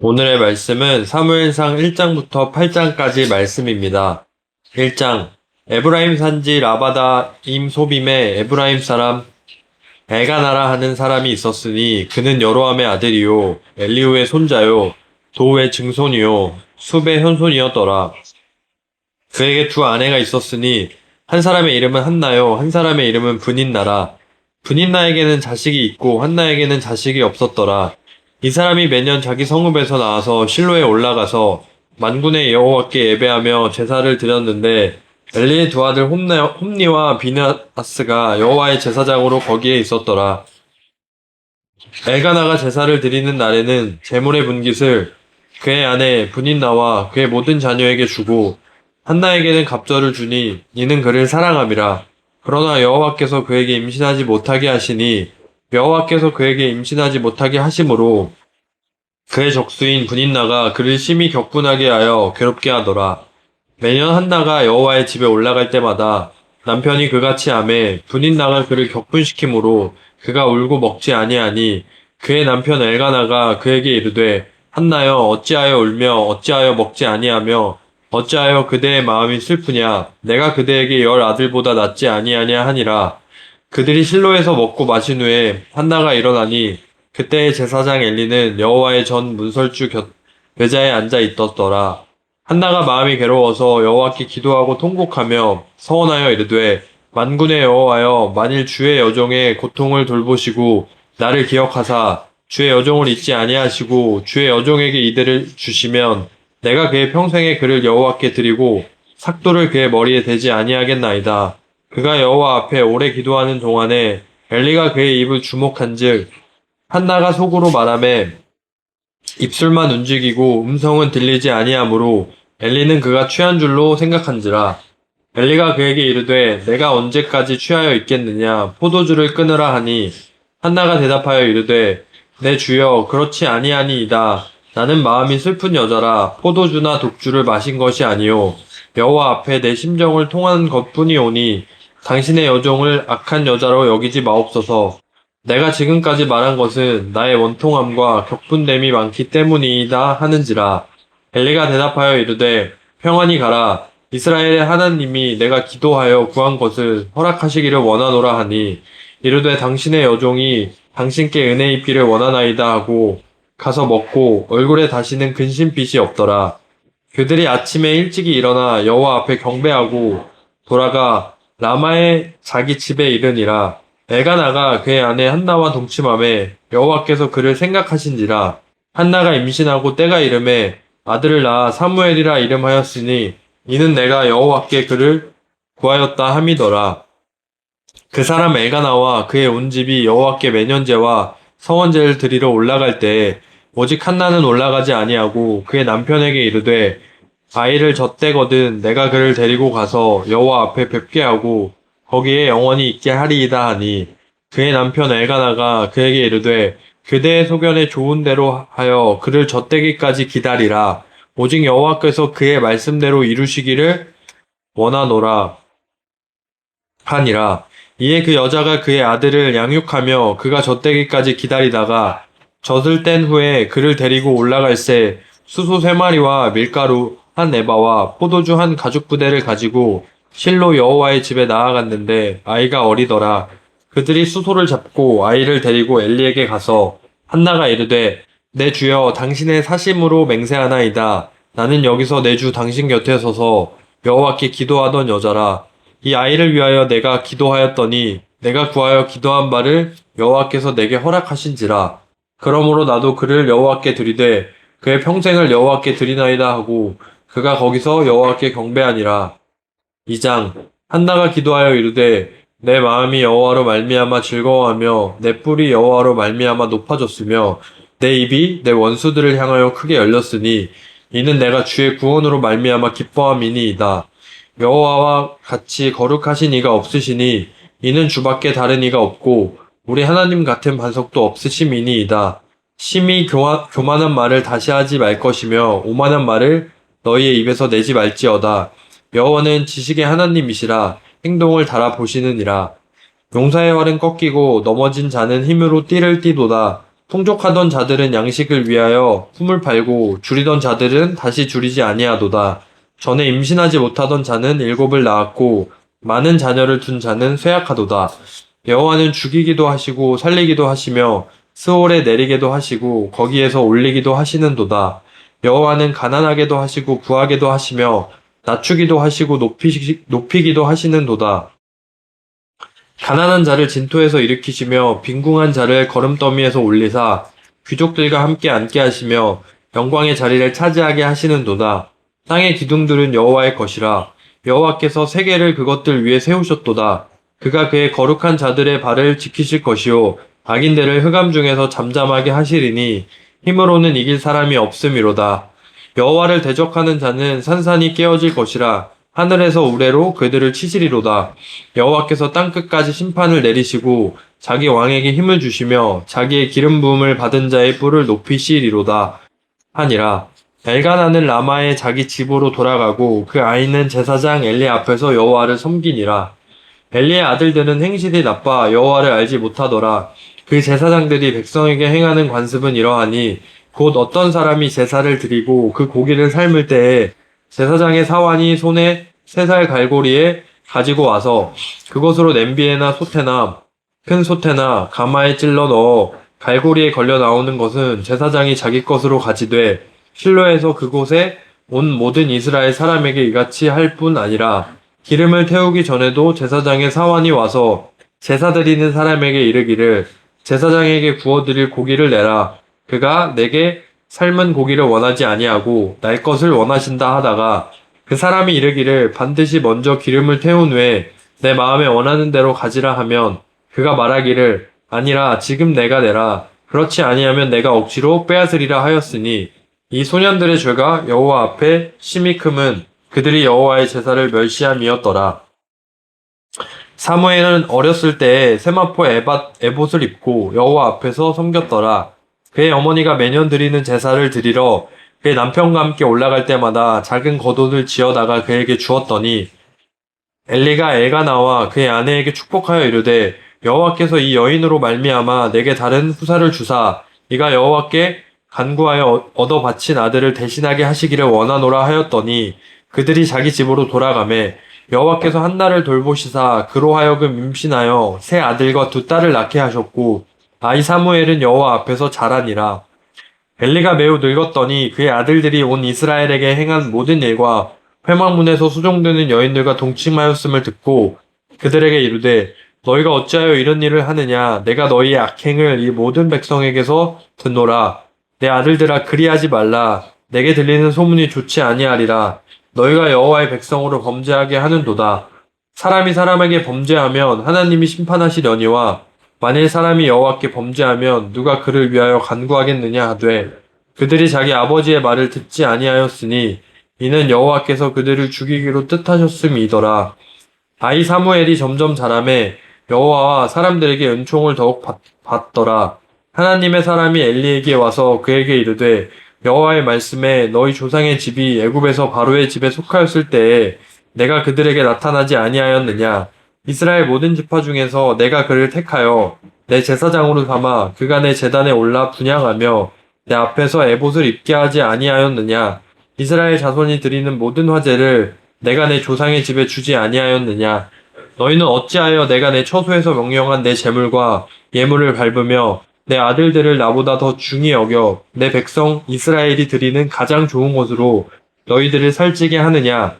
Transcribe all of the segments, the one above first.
오늘의 말씀은 사무엘상 1장부터 8장까지 말씀입니다. 1장 에브라임 산지 라바다임 소빔에 에브라임 사람 엘가나라 하는 사람이 있었으니 그는 여로함의 아들이요 엘리후의 손자요 도후의 증손이요 숲의 현손이었더라. 그에게 두 아내가 있었으니 한 사람의 이름은 한나요 한 사람의 이름은 브닌나라. 브닌나에게는 자식이 있고 한나에게는 자식이 없었더라. 이 사람이 매년 자기 성읍에서 나와서 실로에 올라가서 만군의 여호와께 예배하며 제사를 드렸는데 엘리의 두 아들 홈니와 비느하스가 여호와의 제사장으로 거기에 있었더라. 엘가나가 제사를 드리는 날에는 제물의 분깃을 그의 아내 브닌나와 그의 모든 자녀에게 주고 한나에게는 갑절을 주니 이는 그를 사랑함이라. 그러나 여호와께서 그에게 임신하지 못하게 하시니 여호와께서 그에게 임신하지 못하게 하심으로 그의 적수인 브닌나가 그를 심히 격분하게 하여 괴롭게 하더라. 매년 한나가 여호와의 집에 올라갈 때마다 남편이 그같이 하매 브닌나가 그를 격분시키므로 그가 울고 먹지 아니하니 그의 남편 엘가나가 그에게 이르되 한나여 어찌하여 울며 어찌하여 먹지 아니하며 어찌하여 그대의 마음이 슬프냐 내가 그대에게 열 아들보다 낫지 아니하냐 하니라. 그들이 실로에서 먹고 마신 후에 한나가 일어나니 그때의 제사장 엘리는 여호와의 전 문설주 의자에 앉아 있었더라. 한나가 마음이 괴로워서 여호와께 기도하고 통곡하며 서원하여 이르되 만군의 여호와여 만일 주의 여종의 고통을 돌보시고 나를 기억하사 주의 여종을 잊지 아니하시고 주의 여종에게 이들을 주시면 내가 그의 평생에 그를 여호와께 드리고 삭도를 그의 머리에 대지 아니하겠나이다. 그가 여호와 앞에 오래 기도하는 동안에 엘리가 그의 입을 주목한즉 한나가 속으로 말하매 입술만 움직이고 음성은 들리지 아니하므로 엘리는 그가 취한 줄로 생각한지라. 엘리가 그에게 이르되 내가 언제까지 취하여 있겠느냐 포도주를 끊으라 하니 한나가 대답하여 이르되 내 주여 그렇지 아니하니이다. 나는 마음이 슬픈 여자라 포도주나 독주를 마신 것이 아니요 여호와 앞에 내 심정을 통한 것뿐이오니 당신의 여종을 악한 여자로 여기지 마옵소서. 내가 지금까지 말한 것은 나의 원통함과 격분됨이 많기 때문이다 하는지라. 엘리가 대답하여 이르되 평안히 가라. 이스라엘의 하나님이 내가 기도하여 구한 것을 허락하시기를 원하노라 하니 이르되 당신의 여종이 당신께 은혜 입기를 원하나이다 하고 가서 먹고 얼굴에 다시는 근심빛이 없더라. 그들이 아침에 일찍이 일어나 여호와 앞에 경배하고 돌아가 라마의 자기 집에 이르니라. 엘가나가 그의 아내 한나와 동침하매 여호와께서 그를 생각하신지라. 한나가 임신하고 때가 이름에 아들을 낳아 사무엘이라 이름하였으니 이는 내가 여호와께 그를 구하였다 함이더라. 그 사람 엘가나와 그의 온 집이 여호와께 매년제와 성원제를 드리러 올라갈 때에 오직 한나는 올라가지 아니하고 그의 남편에게 이르되 아이를 젖대거든 내가 그를 데리고 가서 여호와 앞에 뵙게 하고 거기에 영원히 있게 하리이다 하니 그의 남편 엘가나가 그에게 이르되 그대의 소견에 좋은 대로 하여 그를 젖대기까지 기다리라. 오직 여호와께서 그의 말씀대로 이루시기를 원하노라 하니라. 이에 그 여자가 그의 아들을 양육하며 그가 젖대기까지 기다리다가 젖을 뗀 후에 그를 데리고 올라갈새 수소 3마리와 밀가루 한 에바와 포도주 한 가죽 부대를 가지고 실로 여호와의 집에 나아갔는데 아이가 어리더라. 그들이 수소를 잡고 아이를 데리고 엘리에게 가서 한나가 이르되 내 주여 당신의 사심으로 맹세하나이다. 나는 여기서 내 주 당신 곁에 서서 여호와께 기도하던 여자라. 이 아이를 위하여 내가 기도하였더니 내가 구하여 기도한 바를 여호와께서 내게 허락하신지라. 그러므로 나도 그를 여호와께 드리되 그의 평생을 여호와께 드리나이다 하고 그가 거기서 여호와께 경배하니라. 2장 한나가 기도하여 이르되 내 마음이 여호와로 말미암아 즐거워하며 내 뿔이 여호와로 말미암아 높아졌으며 내 입이 내 원수들을 향하여 크게 열렸으니 이는 내가 주의 구원으로 말미암아 기뻐함이니이다. 여호와와 같이 거룩하신 이가 없으시니 이는 주밖에 다른 이가 없고 우리 하나님 같은 반석도 없으심이니이다. 심히 교만한 말을 다시 하지 말 것이며 오만한 말을 너희의 입에서 내지 말지어다. 여호와는 지식의 하나님이시라 행동을 달아보시느니라. 용사의 활은 꺾이고 넘어진 자는 힘으로 띠를 띠도다. 풍족하던 자들은 양식을 위하여 품을 팔고 줄이던 자들은 다시 줄이지 아니하도다. 전에 임신하지 못하던 자는 일곱을 낳았고 많은 자녀를 둔 자는 쇠약하도다. 여호와는 죽이기도 하시고 살리기도 하시며 스올에 내리게도 하시고 거기에서 올리기도 하시는도다. 여호와는 가난하게도 하시고 부하게도 하시며 낮추기도 하시고 높이기도 하시는도다. 가난한 자를 진토에서 일으키시며 빈궁한 자를 거름더미에서 올리사 귀족들과 함께 앉게 하시며 영광의 자리를 차지하게 하시는도다. 땅의 기둥들은 여호와의 것이라. 여호와께서 세계를 그것들 위에 세우셨도다. 그가 그의 거룩한 자들의 발을 지키실 것이요 악인들을 흑암 중에서 잠잠하게 하시리니 힘으로는 이길 사람이 없음이로다. 여호와를 대적하는 자는 산산이 깨어질 것이라. 하늘에서 우레로 그들을 치시리로다. 여호와께서 땅끝까지 심판을 내리시고 자기 왕에게 힘을 주시며 자기의 기름 부음을 받은 자의 뿔을 높이시리로다 하니라. 엘가나는 라마의 자기 집으로 돌아가고 그 아이는 제사장 엘리 앞에서 여호와를 섬기니라. 엘리의 아들들은 행실이 나빠 여호와를 알지 못하더라. 그 제사장들이 백성에게 행하는 관습은 이러하니 곧 어떤 사람이 제사를 드리고 그 고기를 삶을 때에 제사장의 사환이 손에 3살 갈고리에 가지고 와서 그것으로 냄비에나 솥에나 큰 솥에나 가마에 찔러 넣어 갈고리에 걸려 나오는 것은 제사장이 자기 것으로 가지되 실로에서 그곳에 온 모든 이스라엘 사람에게 이같이 할 뿐 아니라 기름을 태우기 전에도 제사장의 사환이 와서 제사 드리는 사람에게 이르기를 제사장에게 구워드릴 고기를 내라. 그가 내게 삶은 고기를 원하지 아니하고 날 것을 원하신다 하다가 그 사람이 이르기를 반드시 먼저 기름을 태운 후에 내 마음에 원하는 대로 가지라 하면 그가 말하기를 아니라 지금 내가 내라. 그렇지 아니하면 내가 억지로 빼앗으리라 하였으니 이 소년들의 죄가 여호와 앞에 심히 크면 그들이 여호와의 제사를 멸시함이었더라. 사무엘은 어렸을 때에 세마포 에봇을 입고 여호와 앞에서 섬겼더라. 그의 어머니가 매년 드리는 제사를 드리러 그의 남편과 함께 올라갈 때마다 작은 겉옷을 지어다가 그에게 주었더니 엘리가 엘가나와 그의 아내에게 축복하여 이르되 여호와께서 이 여인으로 말미암아 내게 다른 후사를 주사 이가 여호와께 간구하여 얻어 바친 아들을 대신하게 하시기를 원하노라 하였더니 그들이 자기 집으로 돌아가매 여호와께서 한나를 돌보시사 그로 하여금 임신하여 3아들과 2딸을 낳게 하셨고 아이 사무엘은 여호와 앞에서 자라니라. 엘리가 매우 늙었더니 그의 아들들이 온 이스라엘에게 행한 모든 일과 회막문에서 수종드는 여인들과 동침하였음을 듣고 그들에게 이르되 너희가 어찌하여 이런 일을 하느냐 내가 너희의 악행을 이 모든 백성에게서 듣노라. 내 아들들아 그리하지 말라. 내게 들리는 소문이 좋지 아니하리라. 너희가 여호와의 백성으로 범죄하게 하는도다. 사람이 사람에게 범죄하면 하나님이 심판하시려니와 만일 사람이 여호와께 범죄하면 누가 그를 위하여 간구하겠느냐 하되 그들이 자기 아버지의 말을 듣지 아니하였으니 이는 여호와께서 그들을 죽이기로 뜻하셨음이더라. 아이 사무엘이 점점 자라매 여호와와 사람들에게 은총을 더욱 받더라. 하나님의 사람이 엘리에게 와서 그에게 이르되 여호와의 말씀에 너희 조상의 집이 애굽에서 바로의 집에 속하였을 때에 내가 그들에게 나타나지 아니하였느냐. 이스라엘 모든 지파 중에서 내가 그를 택하여 내 제사장으로 삼아 그가 내 제단에 올라 분향하며 내 앞에서 에봇을 입게 하지 아니하였느냐. 이스라엘 자손이 드리는 모든 화제를 내가 내 조상의 집에 주지 아니하였느냐. 너희는 어찌하여 내가 내 처소에서 명령한 내 제물과 예물을 밟으며 내 아들들을 나보다 더 중히 여겨 내 백성 이스라엘이 드리는 가장 좋은 것으로 너희들을 살찌게 하느냐.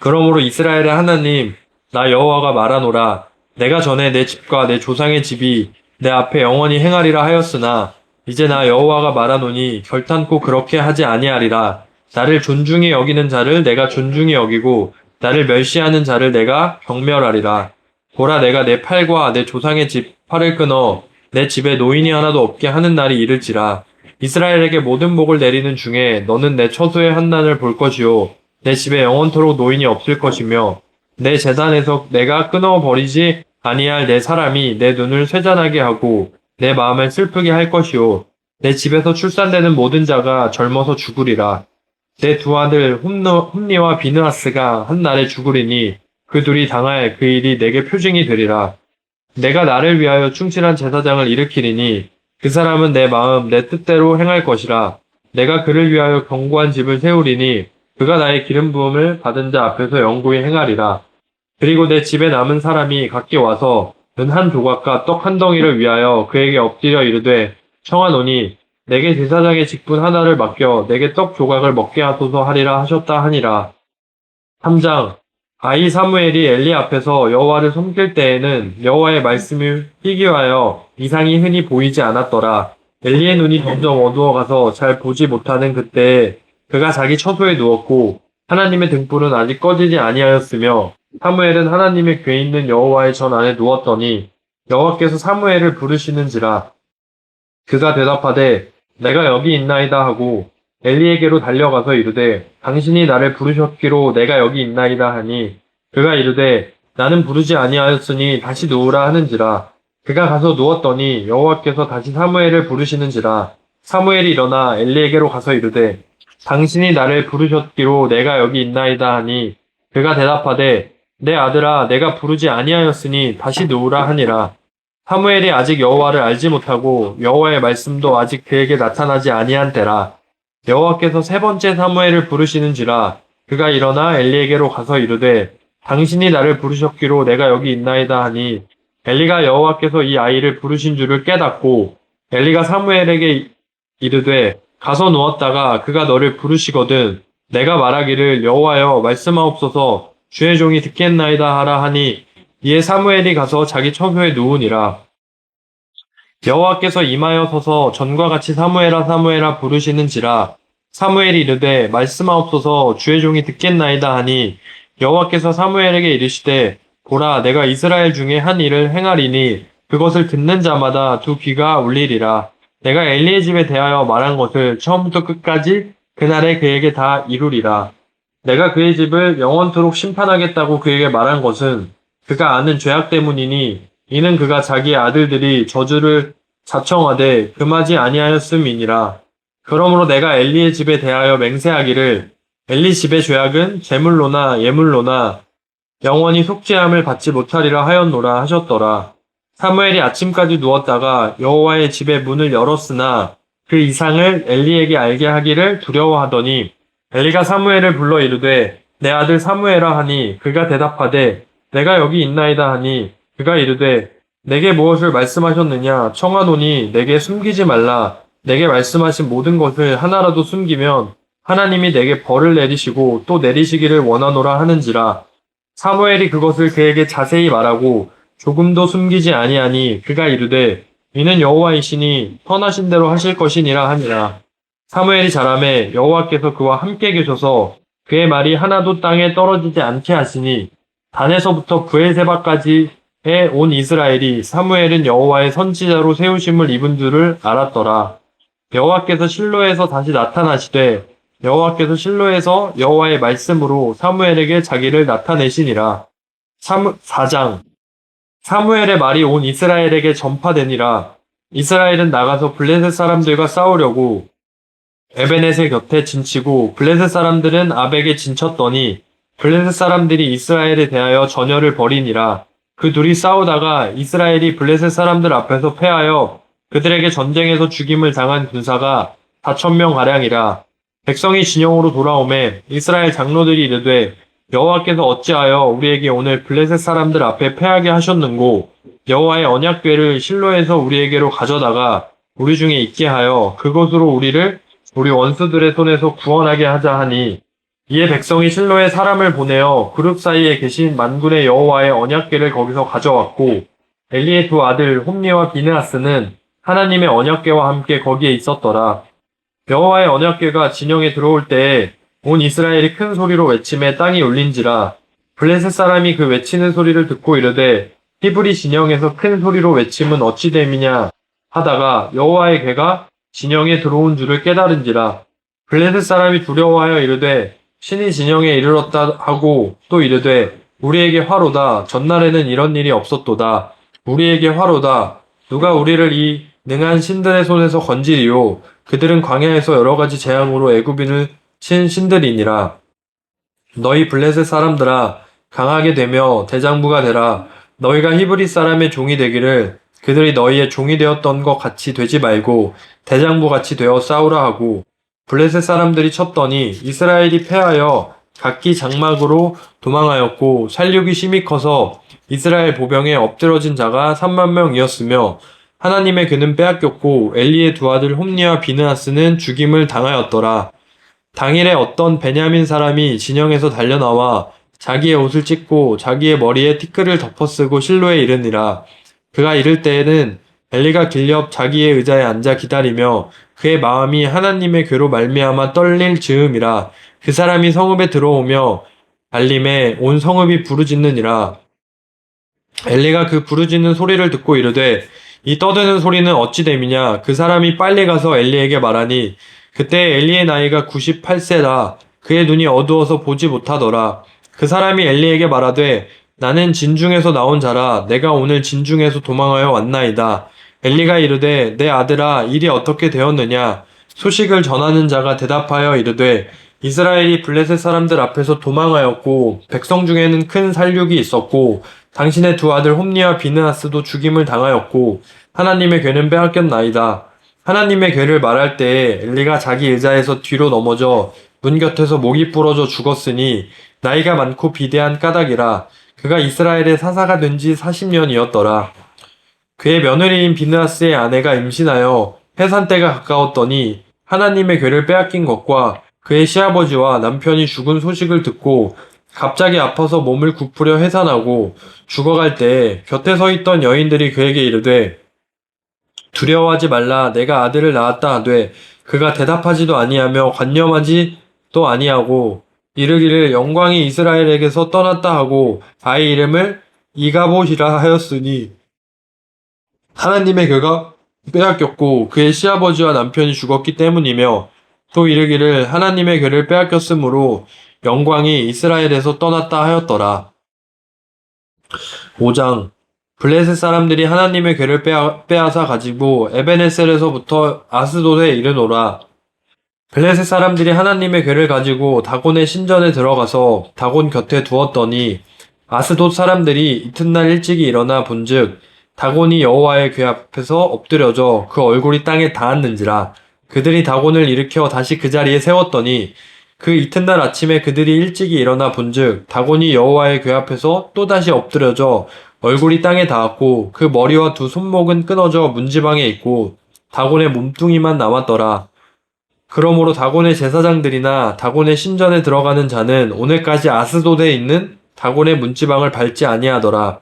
그러므로 이스라엘의 하나님 나 여호와가 말하노라. 내가 전에 내 집과 내 조상의 집이 내 앞에 영원히 행하리라 하였으나 이제 나 여호와가 말하노니 결탄코 그렇게 하지 아니하리라. 나를 존중히 여기는 자를 내가 존중히 여기고 나를 멸시하는 자를 내가 경멸하리라. 보라 내가 내 팔과 내 조상의 집 팔을 끊어 내 집에 노인이 하나도 없게 하는 날이 이를지라. 이스라엘에게 모든 복을 내리는 중에 너는 내 처소의 환난을 볼 것이요 내 집에 영원토록 노인이 없을 것이며 내 제단에서 내가 끊어버리지 아니할 내 사람이 내 눈을 쇠잔하게 하고 내 마음을 슬프게 할 것이요 내 집에서 출산되는 모든 자가 젊어서 죽으리라. 내 2아들 홈니와 비느하스가 한 날에 죽으리니 그 둘이 당할 그 일이 내게 표징이 되리라. 내가 나를 위하여 충실한 제사장을 일으키리니 그 사람은 내 마음 내 뜻대로 행할 것이라. 내가 그를 위하여 견고한 집을 세우리니 그가 나의 기름 부음을 받은 자 앞에서 영구히 행하리라. 그리고 내 집에 남은 사람이 각기 와서 은 한 조각과 떡 한 덩이를 위하여 그에게 엎드려 이르되 청하노니 내게 제사장의 직분 하나를 맡겨 내게 떡 조각을 먹게 하소서 하리라 하셨다 하니라. 3장. 아이 사무엘이 엘리 앞에서 여호와를 섬길 때에는 여호와의 말씀이 희귀하여 이상이 흔히 보이지 않았더라. 엘리의 눈이 점점 어두워가서 잘 보지 못하는 그때에 그가 자기 처소에 누웠고 하나님의 등불은 아직 꺼지지 아니하였으며 사무엘은 하나님의 궤 있는 여호와의 전 안에 누웠더니 여호와께서 사무엘을 부르시는지라. 그가 대답하되 내가 여기 있나이다 하고 엘리에게로 달려가서 이르되 당신이 나를 부르셨기로 내가 여기 있나이다 하니 그가 이르되 나는 부르지 아니하였으니 다시 누우라 하는지라. 그가 가서 누웠더니 여호와께서 다시 사무엘을 부르시는지라. 사무엘이 일어나 엘리에게로 가서 이르되 당신이 나를 부르셨기로 내가 여기 있나이다 하니 그가 대답하되 내 아들아 내가 부르지 아니하였으니 다시 누우라 하니라. 사무엘이 아직 여호와를 알지 못하고 여호와의 말씀도 아직 그에게 나타나지 아니한 때라. 여호와께서 세 번째 사무엘을 부르시는지라. 그가 일어나 엘리에게로 가서 이르되 당신이 나를 부르셨기로 내가 여기 있나이다 하니 엘리가 여호와께서 이 아이를 부르신 줄을 깨닫고 엘리가 사무엘에게 이르되 가서 누웠다가 그가 너를 부르시거든 내가 말하기를 여호와여 말씀하옵소서 주의 종이 듣겠나이다 하라 하니 이에 사무엘이 가서 자기 처소에 누우니라. 여호와께서 임하여 서서 전과 같이 사무엘아 사무엘아 부르시는지라. 사무엘이 이르되 말씀하옵소서 주의 종이 듣겠나이다 하니 여호와께서 사무엘에게 이르시되 보라 내가 이스라엘 중에 한 일을 행하리니 그것을 듣는 자마다 두 귀가 울리리라. 내가 엘리의 집에 대하여 말한 것을 처음부터 끝까지 그날에 그에게 다 이루리라. 내가 그의 집을 영원토록 심판하겠다고 그에게 말한 것은 그가 아는 죄악 때문이니 이는 그가 자기의 아들들이 저주를 자청하되 금하지 아니하였음이니라. 그러므로 내가 엘리의 집에 대하여 맹세하기를 엘리 집의 죄악은 제물로나 예물로나 영원히 속죄함을 받지 못하리라 하였노라 하셨더라. 사무엘이 아침까지 누웠다가 여호와의 집의 문을 열었으나 그 이상을 엘리에게 알게 하기를 두려워하더니 엘리가 사무엘을 불러 이르되 내 아들 사무엘아 하니 그가 대답하되 내가 여기 있나이다 하니 그가 이르되 내게 무엇을 말씀하셨느냐 청하노니 내게 숨기지 말라. 내게 말씀하신 모든 것을 하나라도 숨기면 하나님이 내게 벌을 내리시고 또 내리시기를 원하노라 하는지라. 사무엘이 그것을 그에게 자세히 말하고 조금도 숨기지 아니하니 그가 이르되 이는 여호와이시니 선하신 대로 하실 것이니라 하니라. 사무엘이 자라매 여호와께서 그와 함께 계셔서 그의 말이 하나도 땅에 떨어지지 않게 하시니 단에서부터 브엘세바까지의 온 이스라엘이 사무엘은 여호와의 선지자로 세우심을 입은 줄을 알았더라. 여호와께서 실로에서 다시 나타나시되 여호와께서 실로에서 여호와의 말씀으로 사무엘에게 자기를 나타내시니라. 4장. 사무엘의 말이 온 이스라엘에게 전파되니라. 이스라엘은 나가서 블레셋 사람들과 싸우려고 에베넷의 곁에 진치고 블레셋 사람들은 아벡에 진쳤더니 블레셋 사람들이 이스라엘에 대하여 전열을 벌이니라. 그 둘이 싸우다가 이스라엘이 블레셋 사람들 앞에서 패하여 그들에게 전쟁에서 죽임을 당한 군사가 4,000명가량이라. 백성이 진영으로 돌아오매 이스라엘 장로들이 이르되 여호와께서 어찌하여 우리에게 오늘 블레셋 사람들 앞에 패하게 하셨는고 여호와의 언약궤를 실로에서 우리에게로 가져다가 우리 중에 있게 하여 그것으로 우리를 우리 원수들의 손에서 구원하게 하자 하니 이에 백성이 실로에 사람을 보내어 그룹 사이에 계신 만군의 여호와의 언약궤를 거기서 가져왔고 엘리의 두 아들 홈리와 비느하스는 하나님의 언약궤와 함께 거기에 있었더라. 여호와의 언약궤가 진영에 들어올 때에 온 이스라엘이 큰 소리로 외침에 땅이 울린지라. 블레셋 사람이 그 외치는 소리를 듣고 이르되 히브리 진영에서 큰 소리로 외침은 어찌 됨이냐 하다가 여호와의 궤가 진영에 들어온 줄을 깨달은지라. 블레셋 사람이 두려워하여 이르되 신이 진영에 이르렀다 하고 또 이르되 우리에게 화로다. 전날에는 이런 일이 없었도다. 우리에게 화로다. 누가 우리를 이 능한 신들의 손에서 건지리요. 그들은 광야에서 여러 가지 재앙으로 애굽인을 친 신들이니라. 너희 블레셋 사람들아 강하게 되며 대장부가 되라. 너희가 히브리 사람의 종이 되기를 그들이 너희의 종이 되었던 것 같이 되지 말고 대장부 같이 되어 싸우라 하고 블레셋 사람들이 쳤더니 이스라엘이 패하여 각기 장막으로 도망하였고 살육이 심히 커서 이스라엘 보병에 엎드러진 자가 3만 명이었으며 하나님의 그는 빼앗겼고 엘리의 두 아들 홈니와 비느하스는 죽임을 당하였더라. 당일에 어떤 베냐민 사람이 진영에서 달려나와 자기의 옷을 찢고 자기의 머리에 티끌을 덮어쓰고 실로에 이르니라. 그가 이를 때에는 엘리가 길옆 자기의 의자에 앉아 기다리며 그의 마음이 하나님의 괴로 말미암아 떨릴 즈음이라. 그 사람이 성읍에 들어오며 알림에 온 성읍이 부르짖느니라. 엘리가 그 부르짖는 소리를 듣고 이르되 이 떠드는 소리는 어찌 됨이냐. 그 사람이 빨리 가서 엘리에게 말하니 그때 엘리의 나이가 98세라. 그의 눈이 어두워서 보지 못하더라. 그 사람이 엘리에게 말하되 나는 진중에서 나온 자라. 내가 오늘 진중에서 도망하여 왔나이다. 엘리가 이르되 내 아들아 일이 어떻게 되었느냐. 소식을 전하는 자가 대답하여 이르되 이스라엘이 블레셋 사람들 앞에서 도망하였고 백성 중에는 큰 살육이 있었고 당신의 두 아들 홈니와 비느하스도 죽임을 당하였고 하나님의 괴는 빼앗겼나이다. 하나님의 괴를 말할 때에 엘리가 자기 의자에서 뒤로 넘어져 문 곁에서 목이 부러져 죽었으니 나이가 많고 비대한 까닭이라. 그가 이스라엘의 사사가 된 지 40년이었더라. 그의 며느리인 비느하스의 아내가 임신하여 해산 때가 가까웠더니 하나님의 괴를 빼앗긴 것과 그의 시아버지와 남편이 죽은 소식을 듣고 갑자기 아파서 몸을 굽으려 해산하고 죽어갈 때에 곁에 서 있던 여인들이 그에게 이르되 두려워하지 말라. 내가 아들을 낳았다 하되 그가 대답하지도 아니하며 관념하지도 아니하고 이르기를 영광이 이스라엘에게서 떠났다 하고 아이 이름을 이가봇이라 하였으니 하나님의 괴가 빼앗겼고 그의 시아버지와 남편이 죽었기 때문이며 또 이르기를 하나님의 괴를 빼앗겼으므로 영광이 이스라엘에서 떠났다 하였더라. 5장 블레셋 사람들이 하나님의 괴를 빼앗아 가지고 에베네셀에서부터 아스돗에 이르노라. 블레셋 사람들이 하나님의 괴를 가지고 다곤의 신전에 들어가서 다곤 곁에 두었더니 아스돗 사람들이 이튿날 일찍이 일어나 본즉 다곤이 여호와의 괴 앞에서 엎드려져 그 얼굴이 땅에 닿았는지라. 그들이 다곤을 일으켜 다시 그 자리에 세웠더니 그 이튿날 아침에 그들이 일찍이 일어나 본즉 다곤이 여호와의 괴 앞에서 또다시 엎드려져 얼굴이 땅에 닿았고 그 머리와 두 손목은 끊어져 문지방에 있고 다곤의 몸뚱이만 남았더라. 그러므로 다곤의 제사장들이나 다곤의 신전에 들어가는 자는 오늘까지 아스돗에 있는 다곤의 문지방을 밟지 아니하더라.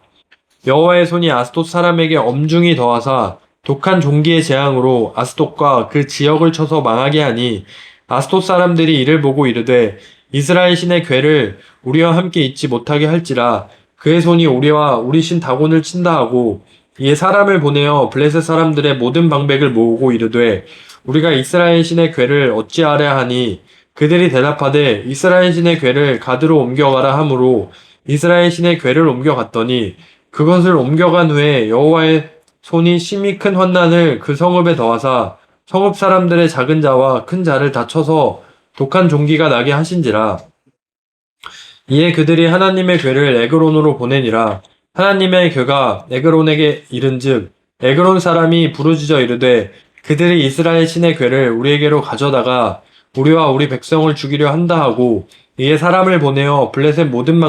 여호와의 손이 아스돗 사람에게 엄중히 더하사 독한 종기의 재앙으로 아스돗과 그 지역을 쳐서 망하게 하니 아스돗 사람들이 이를 보고 이르되 이스라엘 신의 괴를 우리와 함께 있지 못하게 할지라. 그의 손이 우리와 우리 신 다곤을 친다 하고 이에 사람을 보내어 블레셋 사람들의 모든 방백을 모으고 이르되 우리가 이스라엘 신의 괴를 어찌하랴 하니 그들이 대답하되 이스라엘 신의 괴를 가드로 옮겨가라 하므로 이스라엘 신의 괴를 옮겨갔더니 그것을 옮겨간 후에 여호와의 손이 심히 큰 환난을 그 성읍에 더하사 성읍 사람들의 작은 자와 큰 자를 다 쳐서 독한 종기가 나게 하신지라. 이에 그들이 하나님의 괴를 에그론으로 보내니라. 하나님의 괴가 에그론에게 이른즉 에그론 사람이 부르짖어 이르되 그들이 이스라엘 신의 괴를 우리에게로 가져다가 우리와 우리 백성을 죽이려 한다 하고 이에 사람을 보내어 블레셋 모든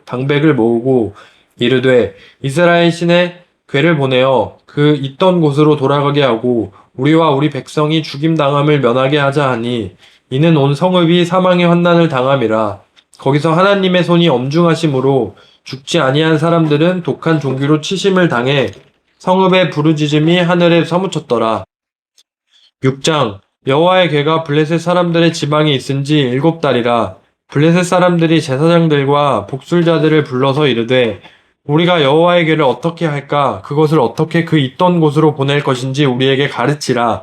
방백을 모으고 이르되 이스라엘 신의 괴를 보내어 그 있던 곳으로 돌아가게 하고 우리와 우리 백성이 죽임당함을 면하게 하자 하니 이는 온 성읍이 사망의 환난을 당함이라. 거기서 하나님의 손이 엄중하심으로 죽지 아니한 사람들은 독한 종기로 치심을 당해 성읍의 부르짖음이 하늘에 사무쳤더라. 6장 여호와의 괴가 블레셋 사람들의 지방에 있은지 7달이라. 블레셋 사람들이 제사장들과 복술자들을 불러서 이르되 우리가 여호와의 괴를 어떻게 할까? 그것을 어떻게 그 있던 곳으로 보낼 것인지 우리에게 가르치라.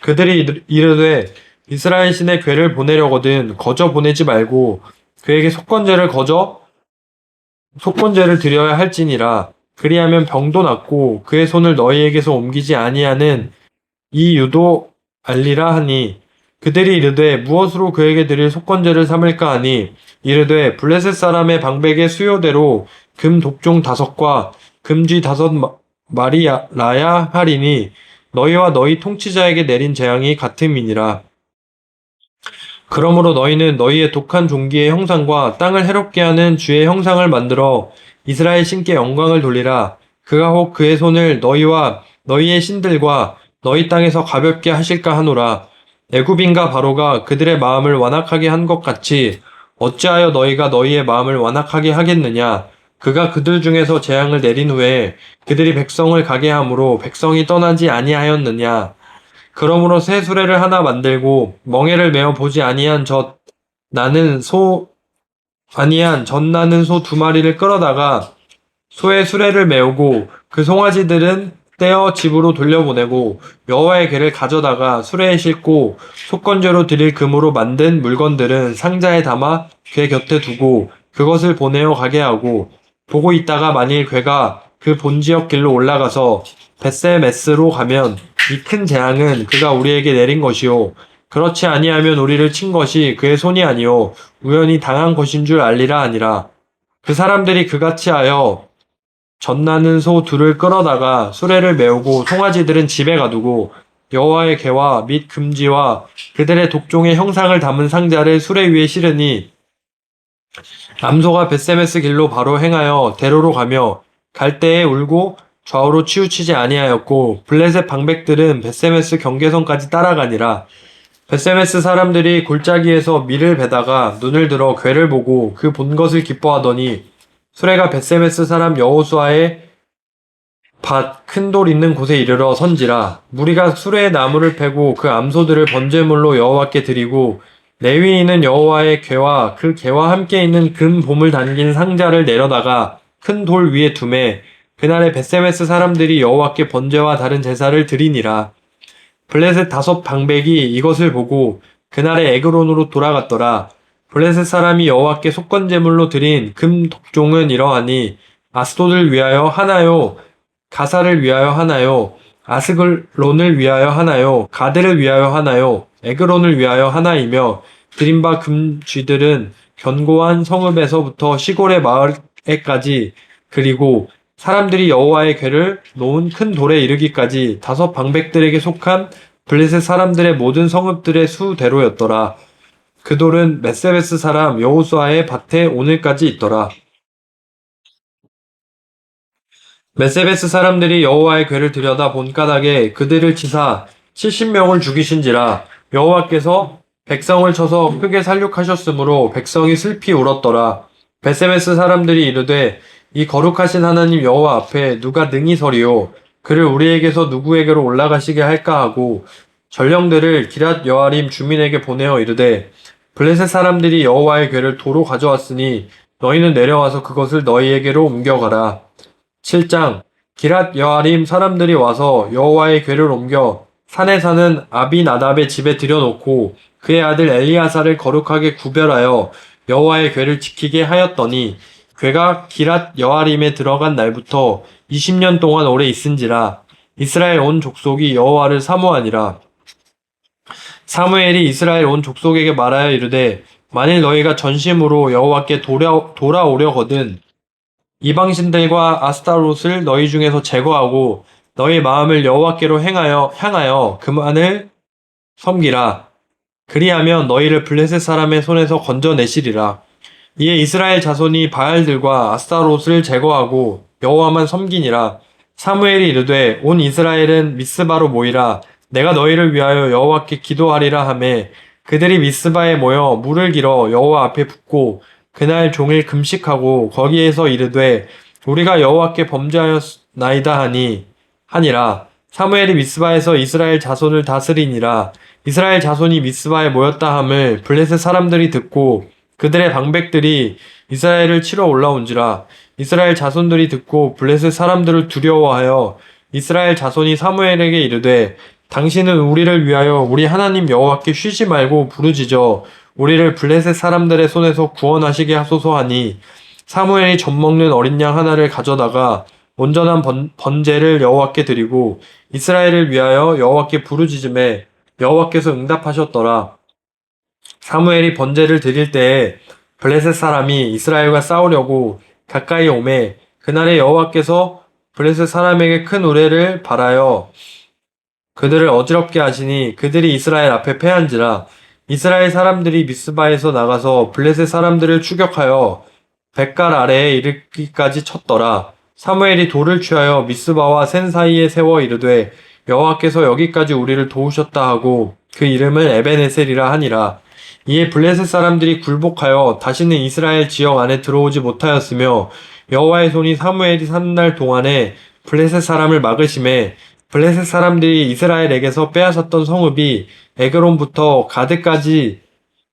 그들이 이르되 이스라엘 신의 괴를 보내려거든 거저 보내지 말고 그에게 속건제를 드려야 할지니라. 그리하면 병도 낫고 그의 손을 너희에게서 옮기지 아니하는 이 유도 알리라 하니 그들이 이르되 무엇으로 그에게 드릴 속건제를 삼을까 하니 이르되 블레셋 사람의 방백의 수요대로 금 독종 5과 금쥐 5 말이라야 하리니 너희와 너희 통치자에게 내린 재앙이 같음이니라. 그러므로 너희는 너희의 독한 종기의 형상과 땅을 해롭게 하는 주의 형상을 만들어 이스라엘 신께 영광을 돌리라. 그가 혹 그의 손을 너희와 너희의 신들과 너희 땅에서 가볍게 하실까 하노라. 애굽인과 바로가 그들의 마음을 완악하게 한 것 같이 어찌하여 너희가 너희의 마음을 완악하게 하겠느냐. 그가 그들 중에서 재앙을 내린 후에 그들이 백성을 가게 함으로 백성이 떠나지 아니하였느냐. 그러므로 새 수레를 하나 만들고 멍에를 메어 보지 아니한 젖 나는 소 아니한 젖 나는 소 두 마리를 끌어다가 소의 수레를 메우고 그 송아지들은 떼어 집으로 돌려보내고 여호와의 궤를 가져다가 수레에 싣고 속건제로 드릴 금으로 만든 물건들은 상자에 담아 궤 곁에 두고 그것을 보내어 가게 하고 보고 있다가 만일 궤가 그 본지역 길로 올라가서 벳세메스로 가면 이 큰 재앙은 그가 우리에게 내린 것이요 그렇지 아니하면 우리를 친 것이 그의 손이 아니요 우연히 당한 것인 줄 알리라 하니라. 그 사람들이 그같이 하여 젖나는 소 둘을 끌어다가 수레를 메우고 송아지들은 집에 가두고 여호와의 궤와 및 금지와 그들의 독종의 형상을 담은 상자를 수레 위에 실으니 암소가 벳세메스 길로 바로 행하여 대로로 가며 갈 때에 울고 좌우로 치우치지 아니하였고 블레셋 방백들은 벳세메스 경계선까지 따라가니라. 벳세메스 사람들이 골짜기에서 밀을 베다가 눈을 들어 궤를 보고 그 본 것을 기뻐하더니 수레가 벳세메스 사람 여호수아의 밭 큰 돌 있는 곳에 이르러 선지라. 무리가 수레에 나무를 패고 그 암소들을 번제물로 여호와께 드리고 레위인은 여호와의 궤와 그 궤와 함께 있는 금 봄을 담긴 상자를 내려다가 큰 돌 위에 두매 그날에 벳세메스 사람들이 여호와께 번제와 다른 제사를 드리니라. 블레셋 다섯 방백이 이것을 보고 그날에 에그론으로 돌아갔더라. 블레셋 사람이 여호와께 속건제물로 드린 금 독종은 이러하니 아스돗을 위하여 하나요, 가사를 위하여 하나요, 아스글론을 위하여 하나요, 가드를 위하여 하나요, 에그론을 위하여 하나이며 드린 바 금쥐들은 견고한 성읍에서부터 시골의 마을에까지 그리고 사람들이 여호와의 궤를 놓은 큰 돌에 이르기까지 다섯 방백들에게 속한 블레셋 사람들의 모든 성읍들의 수대로였더라. 그 돌은 메세베스 사람 여호수아의 밭에 오늘까지 있더라. 메세베스 사람들이 여호와의 궤를 들여다 본 까닭에 그들을 치사 70명을 죽이신지라. 여호와께서 백성을 쳐서 크게 살육하셨으므로 백성이 슬피 울었더라. 메세베스 사람들이 이르되 이 거룩하신 하나님 여호와 앞에 누가 능히 서리요 그를 우리에게서 누구에게로 올라가시게 할까 하고 전령들을 기랏 여아림 주민에게 보내어 이르되 블레셋 사람들이 여호와의 궤를 도로 가져왔으니 너희는 내려와서 그것을 너희에게로 옮겨가라. 7장 기랏 여아림 사람들이 와서 여호와의 궤를 옮겨 산에 사는 아비나답의 집에 들여놓고 그의 아들 엘리아사를 거룩하게 구별하여 여호와의 궤를 지키게 하였더니 궤가 기랏 여아림에 들어간 날부터 20년 동안 오래 있은지라. 이스라엘 온 족속이 여호와를 사모하니라. 사무엘이 이스라엘 온 족속에게 말하여 이르되 만일 너희가 전심으로 여호와께 돌아오려거든 이방신들과 아스타롯을 너희 중에서 제거하고 너희 마음을 여호와께로 향하여 그만을 섬기라. 그리하면 너희를 블레셋 사람의 손에서 건져내시리라. 이에 이스라엘 자손이 바알들과 아스타롯을 제거하고 여호와만 섬기니라. 사무엘이 이르되 온 이스라엘은 미스바로 모이라. 내가 너희를 위하여 여호와께 기도하리라 하매 그들이 미스바에 모여 물을 길어 여호와 앞에 붓고 그날 종일 금식하고 거기에서 이르되 우리가 여호와께 범죄하였나이다 하니라. 사무엘이 미스바에서 이스라엘 자손을 다스리니라. 이스라엘 자손이 미스바에 모였다 함을 블레셋 사람들이 듣고 그들의 방백들이 이스라엘을 치러 올라온지라. 이스라엘 자손들이 듣고 블레셋 사람들을 두려워하여 이스라엘 자손이 사무엘에게 이르되 당신은 우리를 위하여 우리 하나님 여호와께 쉬지 말고 부르짖어 우리를 블레셋 사람들의 손에서 구원하시게 하소서 하니 사무엘이 젖먹는 어린 양 하나를 가져다가 온전한 번제를 여호와께 드리고 이스라엘을 위하여 여호와께 부르짖음에 여호와께서 응답하셨더라. 사무엘이 번제를 드릴 때에 블레셋 사람이 이스라엘과 싸우려고 가까이 오매 그날에 여호와께서 블레셋 사람에게 큰 우레를 발하여 그들을 어지럽게 하시니 그들이 이스라엘 앞에 패한지라. 이스라엘 사람들이 미스바에서 나가서 블레셋 사람들을 추격하여 벳갈 아래에 이르기까지 쳤더라. 사무엘이 돌을 취하여 미스바와 센 사이에 세워 이르되 여호와께서 여기까지 우리를 도우셨다 하고 그 이름을 에벤에셀이라 하니라. 이에 블레셋 사람들이 굴복하여 다시는 이스라엘 지역 안에 들어오지 못하였으며 여호와의 손이 사무엘이 사는 날 동안에 블레셋 사람을 막으심에 블레셋 사람들이 이스라엘에게서 빼앗았던 성읍이 에그론부터 가드까지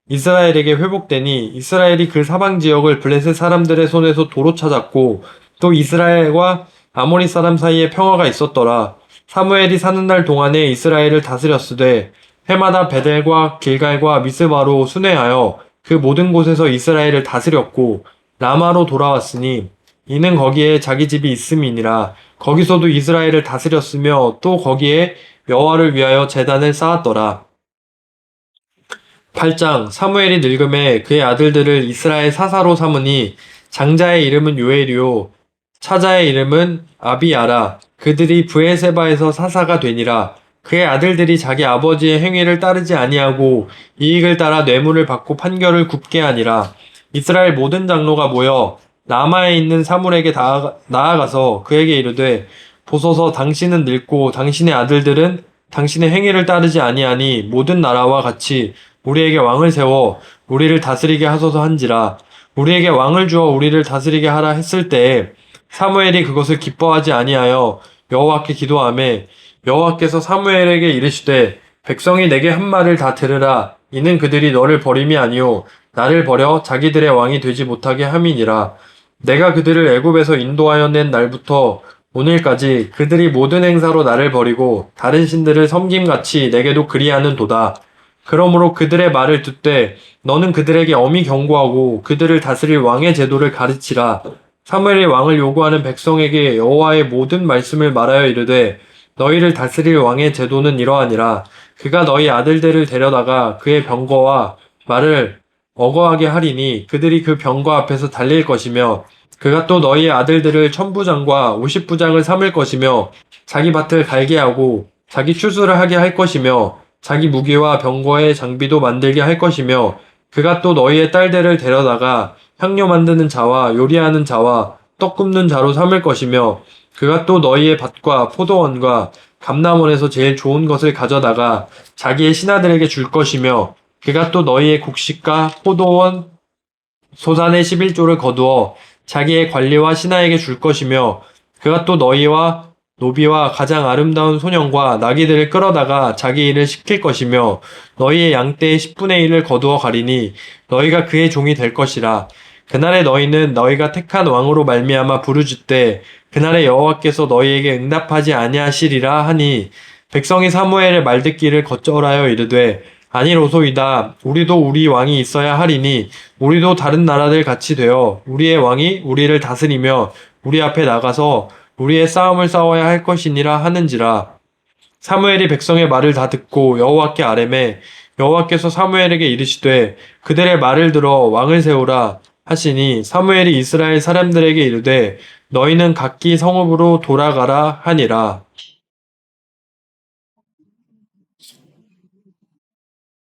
이스라엘에게 회복되니 이스라엘이 그 사방 지역을 블레셋 사람들의 손에서 도로 찾았고 또 이스라엘과 아모리 사람 사이에 평화가 있었더라. 사무엘이 사는 날 동안에 이스라엘을 다스렸으되 해마다 베델과 길갈과 미스바로 순회하여 그 모든 곳에서 이스라엘을 다스렸고 라마로 돌아왔으니 이는 거기에 자기 집이 있음이니라. 거기서도 이스라엘을 다스렸으며 또 거기에 여호와를 위하여 제단을 쌓았더라. 8장 사무엘이 늙음에 그의 아들들을 이스라엘 사사로 삼으니 장자의 이름은 요엘이요 차자의 이름은 아비야라. 그들이 브에세바에서 사사가 되니라. 그의 아들들이 자기 아버지의 행위를 따르지 아니하고 이익을 따라 뇌물을 받고 판결을 굽게 하니라. 이스라엘 모든 장로가 모여 라마에 있는 사물에게 나아가서 그에게 이르되 보소서 당신은 늙고 당신의 아들들은 당신의 행위를 따르지 아니하니 모든 나라와 같이 우리에게 왕을 세워 우리를 다스리게 하소서 한지라. 우리에게 왕을 주어 우리를 다스리게 하라 했을 때에 사무엘이 그것을 기뻐하지 아니하여 여호와께 기도하매 여호와께서 사무엘에게 이르시되 백성이 내게 한 말을 다 들으라. 이는 그들이 너를 버림이 아니요 나를 버려 자기들의 왕이 되지 못하게 함이니라. 내가 그들을 애굽에서 인도하여 낸 날부터 오늘까지 그들이 모든 행사로 나를 버리고 다른 신들을 섬김같이 내게도 그리하는 도다. 그러므로 그들의 말을 듣되 너는 그들에게 엄히 경고하고 그들을 다스릴 왕의 제도를 가르치라. 사무엘이 왕을 요구하는 백성에게 여호와의 모든 말씀을 말하여 이르되 너희를 다스릴 왕의 제도는 이러하니라. 그가 너희 아들들을 데려다가 그의 병거와 말을 어거하게 하리니 그들이 그 병거 앞에서 달릴 것이며 그가 또 너희의 아들들을 1000부장과 50부장을 삼을 것이며 자기 밭을 갈게 하고 자기 추수를 하게 할 것이며 자기 무기와 병거의 장비도 만들게 할 것이며 그가 또 너희의 딸들을 데려다가 향료 만드는 자와 요리하는 자와 떡 굽는 자로 삼을 것이며 그가 또 너희의 밭과 포도원과 감람원에서 제일 좋은 것을 가져다가 자기의 신하들에게 줄 것이며 그가 또 너희의 곡식과 포도원 소산의 11조를 거두어 자기의 관리와 신하에게 줄 것이며 그가 또 너희와 노비와 가장 아름다운 소년과 나귀들을 끌어다가 자기 일을 시킬 것이며 너희의 양떼의 10분의 1을 거두어 가리니 너희가 그의 종이 될 것이라. 그날에 너희는 너희가 택한 왕으로 말미암아 부르짖되 그날에 여호와께서 너희에게 응답하지 아니하시리라 하니 백성이 사무엘의 말 듣기를 거절하여 이르되 아니로소이다. 우리도 우리 왕이 있어야 하리니 우리도 다른 나라들 같이 되어 우리의 왕이 우리를 다스리며 우리 앞에 나가서 우리의 싸움을 싸워야 할 것이니라 하는지라. 사무엘이 백성의 말을 다 듣고 여호와께 아뢰매 여호와께서 사무엘에게 이르시되 그들의 말을 들어 왕을 세우라 하시니 사무엘이 이스라엘 사람들에게 이르되 너희는 각기 성읍으로 돌아가라 하니라.